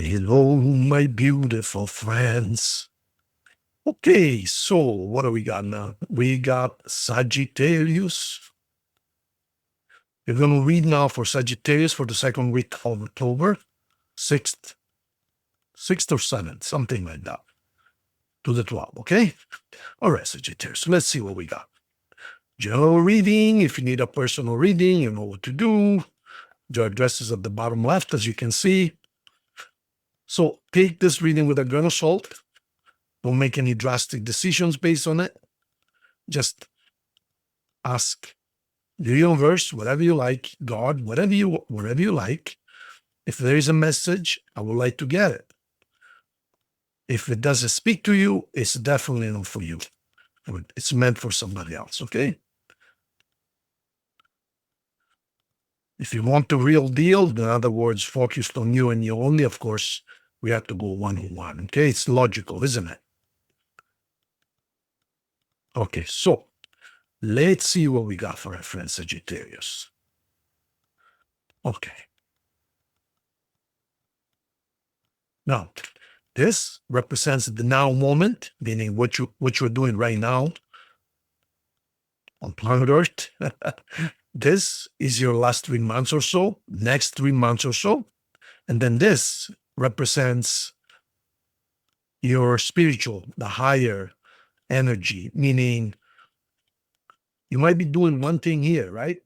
Hello, my beautiful friends. Okay, so what do we got now? We got Sagittarius. We're going to read now for Sagittarius for the second week of October, 6th, 6th or 7th, something like that, to the 12th, okay? All right, Sagittarius, let's see what we got. General reading, if you need a personal reading, you know what to do. Your address is at the bottom left, as you can see. So take this reading with a grain of salt. Don't make any drastic decisions based on it. Just ask the universe, whatever you like, God, whatever you like. If there is a message, I would like to get it. If it doesn't speak to you, it's definitely not for you. It's meant for somebody else, okay? If you want the real deal, in other words, focused on you and you only, of course, we have to go one-on-one, okay? It's logical, isn't it? Okay, so let's see what we got for our friend Sagittarius. Okay. Now, this represents the now moment, meaning what you're doing right now on planet Earth. This is your last 3 months or so, next 3 months or so. And then this represents your spiritual, the higher energy, meaning you might be doing one thing here, right?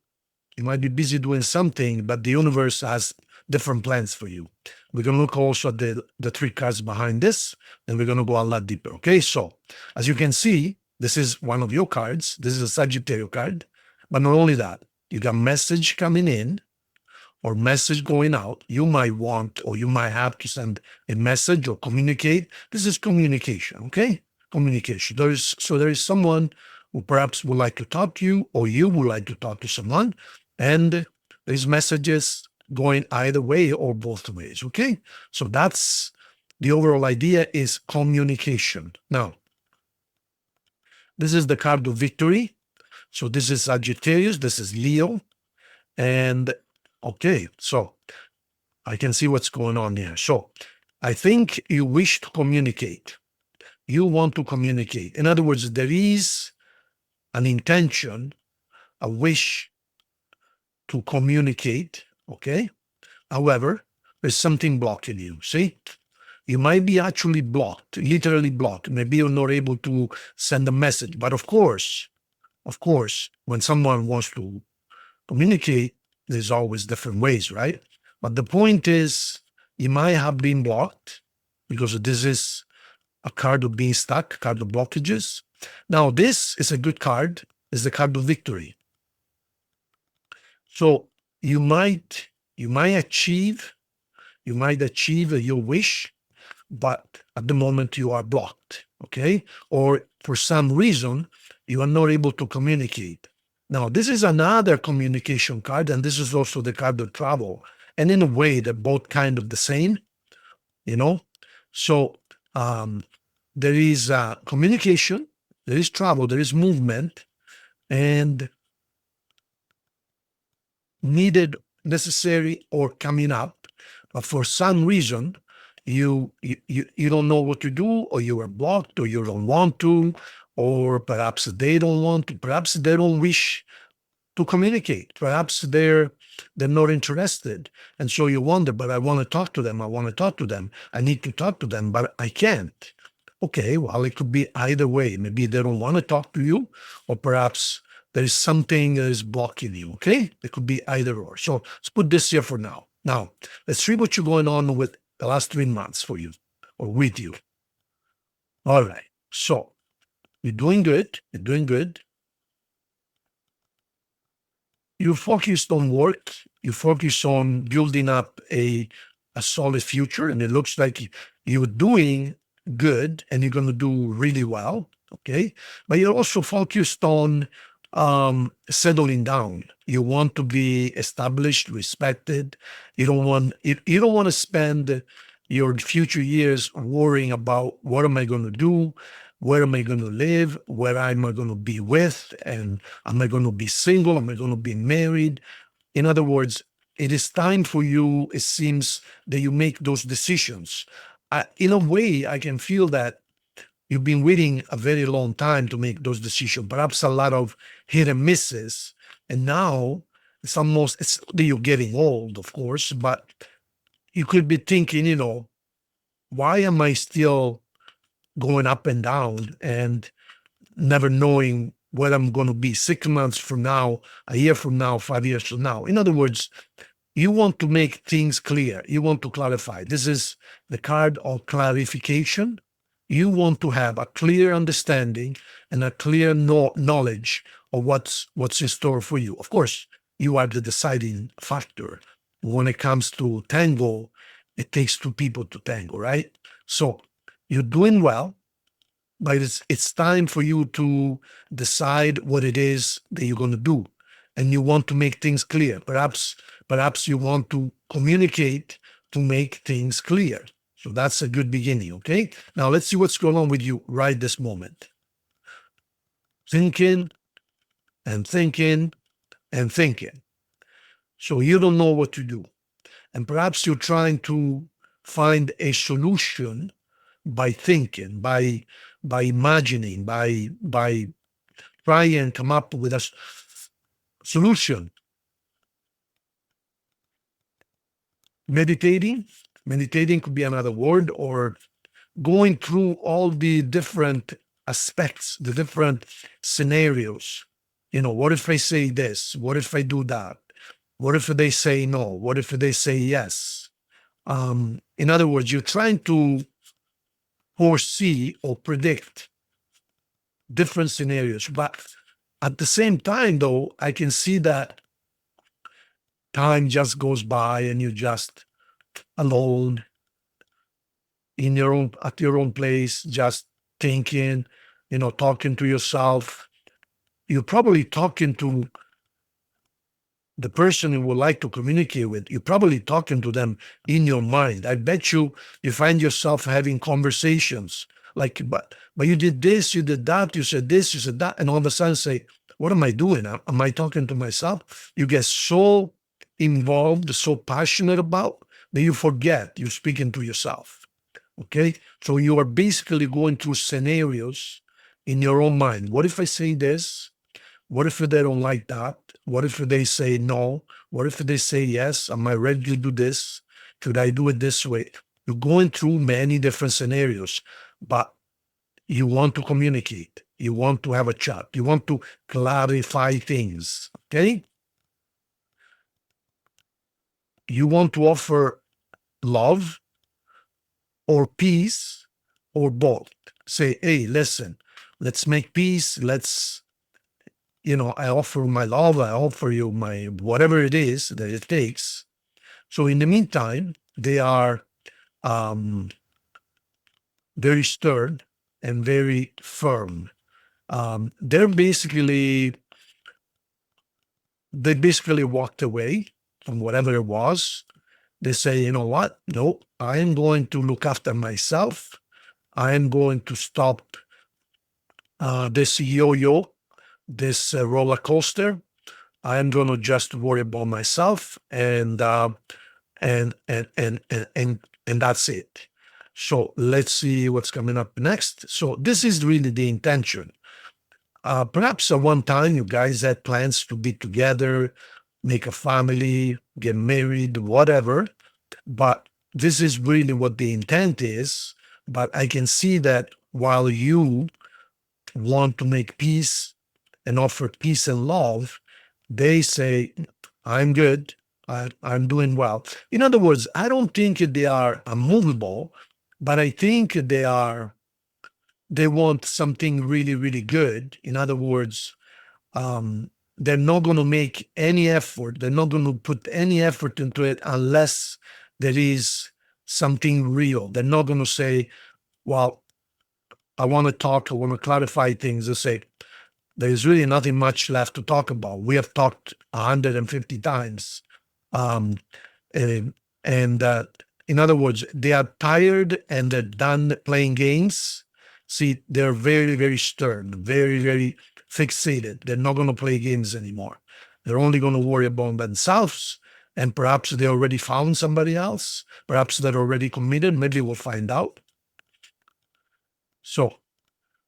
You might be busy doing something, but the universe has different plans for you. We're going to look also at the 3 cards behind this, and we're going to go a lot deeper. Okay, so as you can see, this is one of your cards. This is a Sagittarius card. But not only that, you got message coming in or message going out. You might want or you might have to send a message or communicate. This is communication, okay? Communication. There is someone who perhaps would like to talk to you, or you would like to talk to someone, and there's messages going either way or both ways, okay? So that's the overall idea, is communication. Now, this is the card of victory. So this is Sagittarius, this is Leo, and okay, so I can see what's going on here. So I think you wish to communicate. You want to communicate. In other words, there is an intention, a wish to communicate, okay? However, there's something blocking you, see? You might be actually blocked, literally blocked. Maybe you're not able to send a message. But of course, when someone wants to communicate, there's always different ways, right? But the point is, you might have been blocked because this is a card of being stuck, card of blockages. Now, this is a good card. It's the card of victory. So you might achieve your wish, but at the moment you are blocked, okay? Or for some reason, you are not able to communicate. Now, this is another communication card, and this is also the card of travel. And in a way, they're both kind of the same, you know? So there is communication, there is travel, there is movement, and needed, necessary, or coming up. But for some reason, you don't know what to do, or you are blocked, or you don't want to, or perhaps they don't want to, perhaps they don't wish to communicate. Perhaps they're not interested. And so you wonder, but I want to talk to them. I need to talk to them, but I can't. Okay, well, it could be either way. Maybe they don't want to talk to you, or perhaps there is something that is blocking you, okay? It could be either or. So let's put this here for now. Now, let's see what's going on with the last 3 months for you, or with you. All right, so you're doing good. You're focused on work. You focus on building up a solid future, and it looks like you're doing good, and you're going to do really well, okay? But you're also focused on settling down. You want to be established, respected. You don't want to spend your future years worrying about what am I going to do, where am I going to live, where am I going to be with, and am I going to be single, am I going to be married? In other words, it is time for you, it seems, that you make those decisions. In a way, I can feel that you've been waiting a very long time to make those decisions, perhaps a lot of hit and misses. And now it's that you're getting old, of course, but you could be thinking, why am I still going up and down and never knowing what I'm going to be 6 months from now, a year from now, 5 years from now? In other words, you want to make things clear. You want to clarify. This is the card of clarification. You want to have a clear understanding and a clear knowledge of what's in store for you. Of course, you are the deciding factor. When it comes to tango, it takes two people to tango, right? So you're doing well, but it's time for you to decide what it is that you're going to do, and you want to make things clear. Perhaps you want to communicate to make things clear. So that's a good beginning. Okay, now let's see what's going on with you right this moment. Thinking and thinking and thinking. So you don't know what to do, and perhaps you're trying to find a solution by thinking, by imagining, by trying and come up with a solution. Meditating could be another word, or going through all the different aspects, the different scenarios. What if I say this? What if I do that? What if they say no? What if they say yes? In other words, you're trying to foresee or predict different scenarios. But at the same time, though, I can see that time just goes by and you're just alone at your own place, just thinking, talking to yourself. You're probably talking to the person you would like to communicate with. You're probably talking to them in your mind. I bet you find yourself having conversations like, but you did this, you did that, you said this, you said that, and all of a sudden say, what am I doing? Am I talking to myself? You get so involved, so passionate about that you forget you're speaking to yourself. Okay? So you are basically going through scenarios in your own mind. What if I say this? What if they don't like that? What if they say no? What if they say yes? Am I ready to do this? Could I do it this way? You're going through many different scenarios, but you want to communicate. You want to have a chat. You want to clarify things. Okay? You want to offer love or peace or both. Say, hey, listen, let's make peace. I offer my love, I offer you my whatever it is that it takes. So in the meantime, they are very stern and very firm. They basically walked away from whatever it was. They say, you know what? No, I am going to look after myself. I am going to stop this yo-yo, this roller coaster. I am going to just worry about myself, and that's it. So let's see what's coming up next. So this is really the intention. Perhaps at one time you guys had plans to be together, make a family, get married, whatever. But this is really what the intent is. But I can see that while you want to make peace and offer peace and love, they say, I'm good. I'm doing well. In other words, I don't think they are unmovable, but I think they want something really, really good. In other words, they're not going to make any effort. They're not going to put any effort into it unless there is something real. They're not going to say, well, I want to talk, I want to clarify things. They say, there's really nothing much left to talk about. We have talked 150 times. In other words, they are tired and they're done playing games. See, they're very, very stern, very, very fixated. They're not going to play games anymore. They're only going to worry about themselves. and perhaps they already found somebody else. Perhaps they're already committed. Maybe we'll find out. So,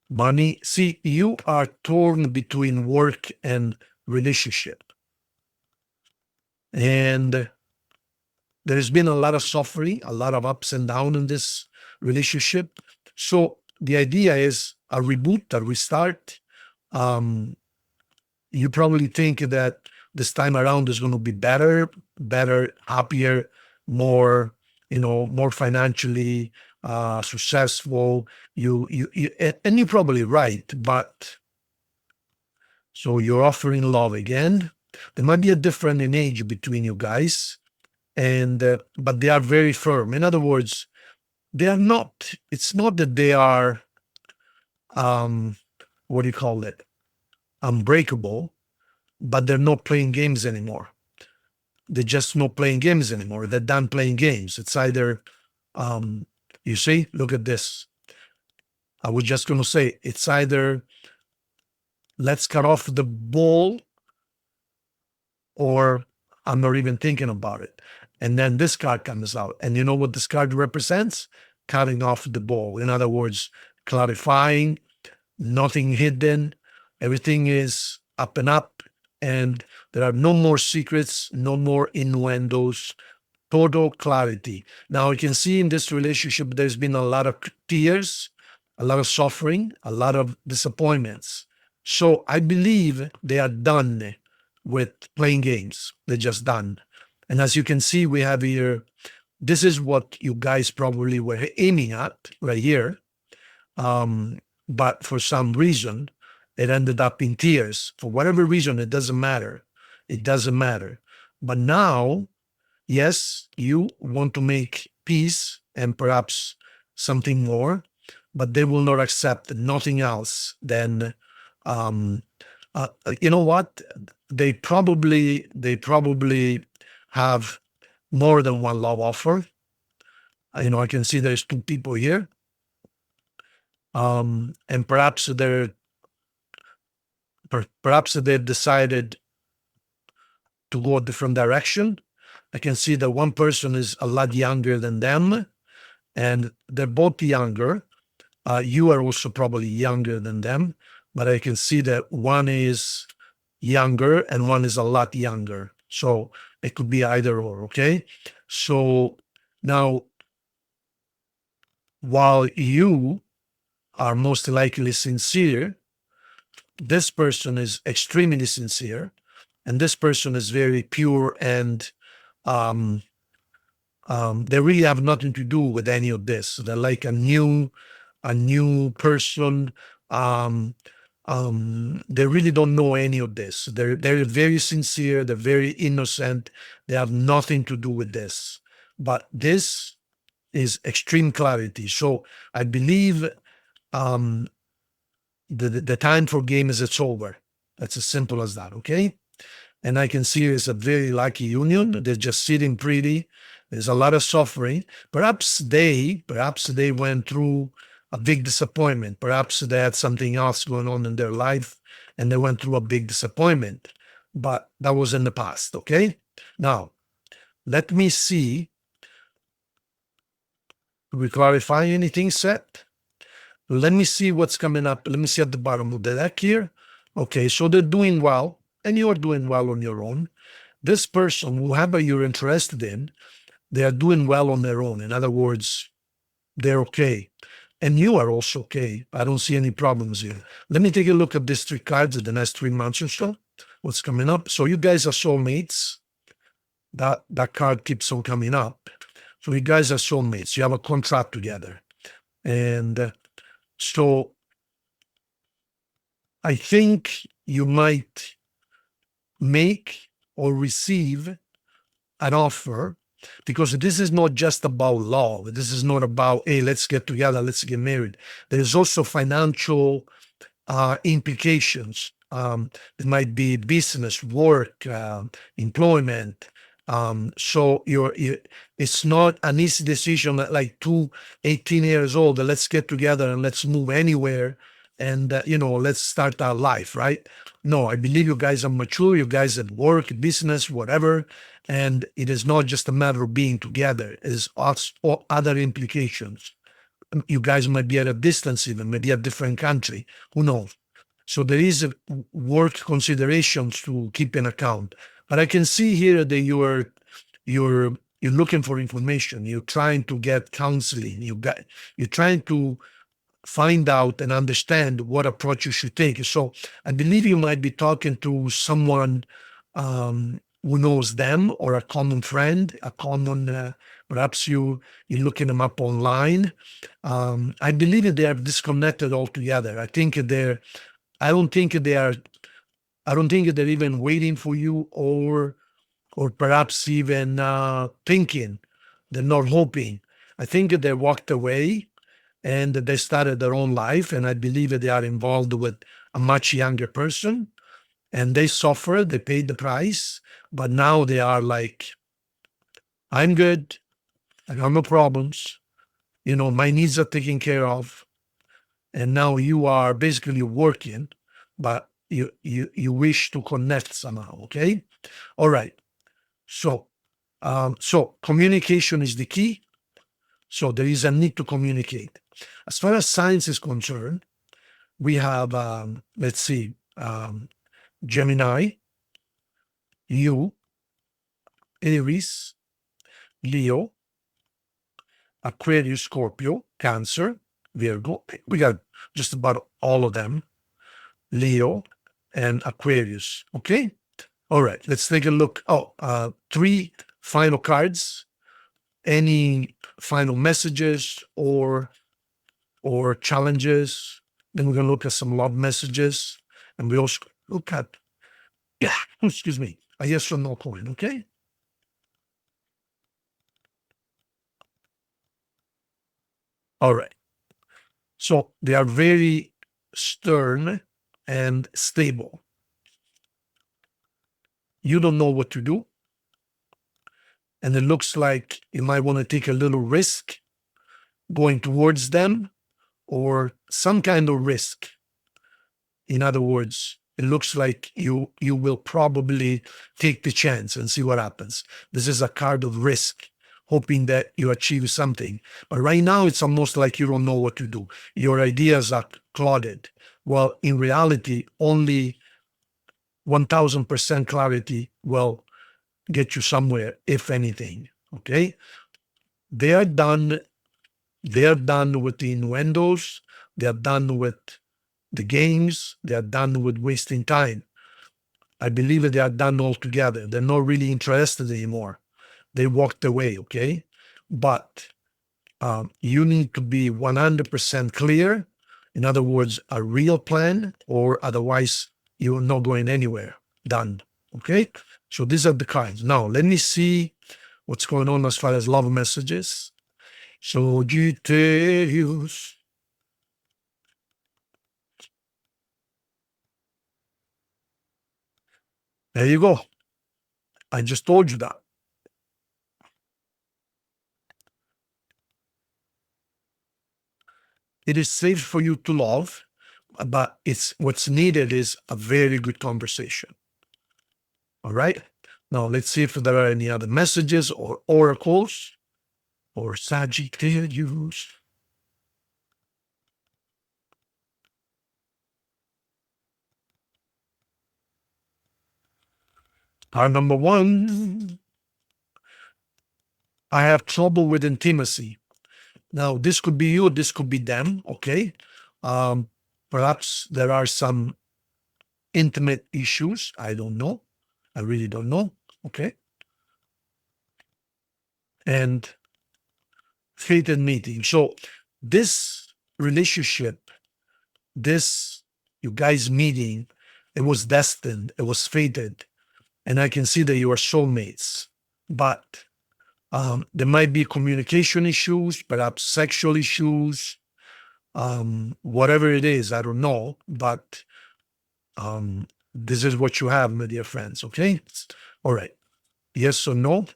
money. See, you are torn between work and relationship. And there's been a lot of suffering, a lot of ups and downs in this relationship. So the idea is a reboot, a restart. You probably think that this time around is going to be better, happier, more, more financially successful. And you're probably right, but so you're offering love again. There might be a difference in age between you guys, and but they are very firm. In other words, they are not. It's not that they are, what do you call it, unbreakable, but they're not playing games anymore. They're just not playing games anymore. They're done playing games. It's either, you see, look at this. I was just going to say, it's either let's cut off the ball, or I'm not even thinking about it. And then this card comes out. And you know what this card represents? Cutting off the ball. In other words, clarifying, nothing hidden. Everything is up and up. And there are no more secrets, no more innuendos, total clarity. Now, you can see in this relationship, there's been a lot of tears, a lot of suffering, a lot of disappointments. So I believe they are done with playing games. They're just done. And as you can see, we have here, this is what you guys probably were aiming at right here. But for some reason, it ended up in tears. For whatever reason, it doesn't matter. It doesn't matter. But now, yes, you want to make peace and perhaps something more, but they will not accept nothing else than, you know what? They probably have more than one love offer. I can see there's two people here. And perhaps they've decided to go a different direction. I can see that one person is a lot younger than them, and they're both younger. You are also probably younger than them, but I can see that one is younger and one is a lot younger. So it could be either or, okay? So now, while you are most likely sincere, this person is extremely sincere, and this person is very pure, and they really have nothing to do with any of this. They're like a new person. They really don't know any of this. They're very sincere. They're very innocent. They have nothing to do with this. But this is extreme clarity. So I believe the time for game is it's over. That's as simple as that. Okay. And I can see it's a very lucky union. They're just sitting pretty. There's a lot of suffering. Perhaps they went through a big disappointment. Perhaps they had something else going on in their life and they went through a big disappointment. But that was in the past, okay? Now, let me see. Do we clarify anything, Seth? Let me see what's coming up. Let me see at the bottom of the deck here. Okay, so they're doing well, and you're doing well on your own. This person, whoever you're interested in, they are doing well on their own. In other words, they're okay. And you are also okay. I don't see any problems here. Let me take a look at these three cards in the next 3 months or so. What's coming up? So you guys are soulmates. That card keeps on coming up. So you guys are soulmates. You have a contract together. And so I think you might make or receive an offer, because this is not just about love. This is not about, hey, let's get together, let's get married. There's also financial implications. It might be business, work, employment. So it's not an easy decision like two 18 years old, let's get together and let's move anywhere and let's start our life, right? No, I believe you guys are mature, you guys at work, business, whatever, and it is not just a matter of being together. It's also other implications. You guys might be at a distance, even maybe a different country, who knows? So there is a work considerations to keep in account. But I can see here that you're looking for information. You're trying to get counseling. You're trying to find out and understand what approach you should take. So I believe you might be talking to someone who knows them, or a common friend, perhaps you're looking them up online. I believe that they are disconnected altogether. I don't think they are. I don't think they're even waiting for you, or perhaps even thinking. They're not hoping. I think that they walked away and they started their own life. And I believe that they are involved with a much younger person, and they suffered, they paid the price, but now they are like, I'm good. I got no problems. My needs are taken care of. And now you are basically working, but you wish to connect somehow. Okay. All right. So communication is the key. So there is a need to communicate. As far as science is concerned, we have, let's see, Gemini, you, Aries, Leo, Aquarius, Scorpio, Cancer, Virgo. We got just about all of them, Leo and Aquarius. Okay. All right. Let's take a look. Three final cards. Any final messages or challenges? Then we're gonna look at some love messages, and we also look at, yeah, excuse me, a yes or no coin. Okay. All right. So they are very stern and stable. You don't know what to do, and it looks like you might want to take a little risk going towards them, or some kind of risk. In other words, it looks like you will probably take the chance and see what happens. This is a card of risk, hoping that you achieve something. But right now, it's almost like you don't know what to do. Your ideas are clouded. Well, in reality, only 1000% clarity will get you somewhere, if anything. Okay? They are done. They are done with the innuendos. They are done with the games. They are done with wasting time. I believe that they are done altogether. They're not really interested anymore. They walked away. Okay? But you need to be 100% clear. In other words, a real plan, or otherwise you're not going anywhere. Done. Okay? So these are the cards. Now, let me see what's going on as far as love messages. Sagittarius. There you go. I just told you that. It is safe for you to love, but what's needed is a very good conversation. All right. Now let's see if there are any other messages or oracles or Sagittarius. Card number one. I have trouble with intimacy. Now, this could be you, this could be them, okay? Perhaps there are some intimate issues. I don't know. I really don't know, okay? And fated meeting. So this relationship, this you guys meeting, it was destined, it was fated. And I can see that you are soulmates. But there might be communication issues, perhaps sexual issues, whatever it is, I don't know. But this is what you have, my dear friends. Okay. All right. Yes or no?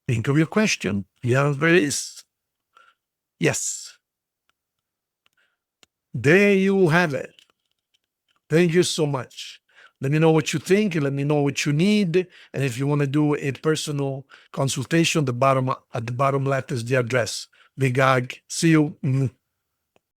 Think of your question. The answer is Yes. There you have it. Thank you so much. Let me know what you think. Let me know what you need. And if you want to do a personal consultation, at the bottom left is the address. Big hug. See you.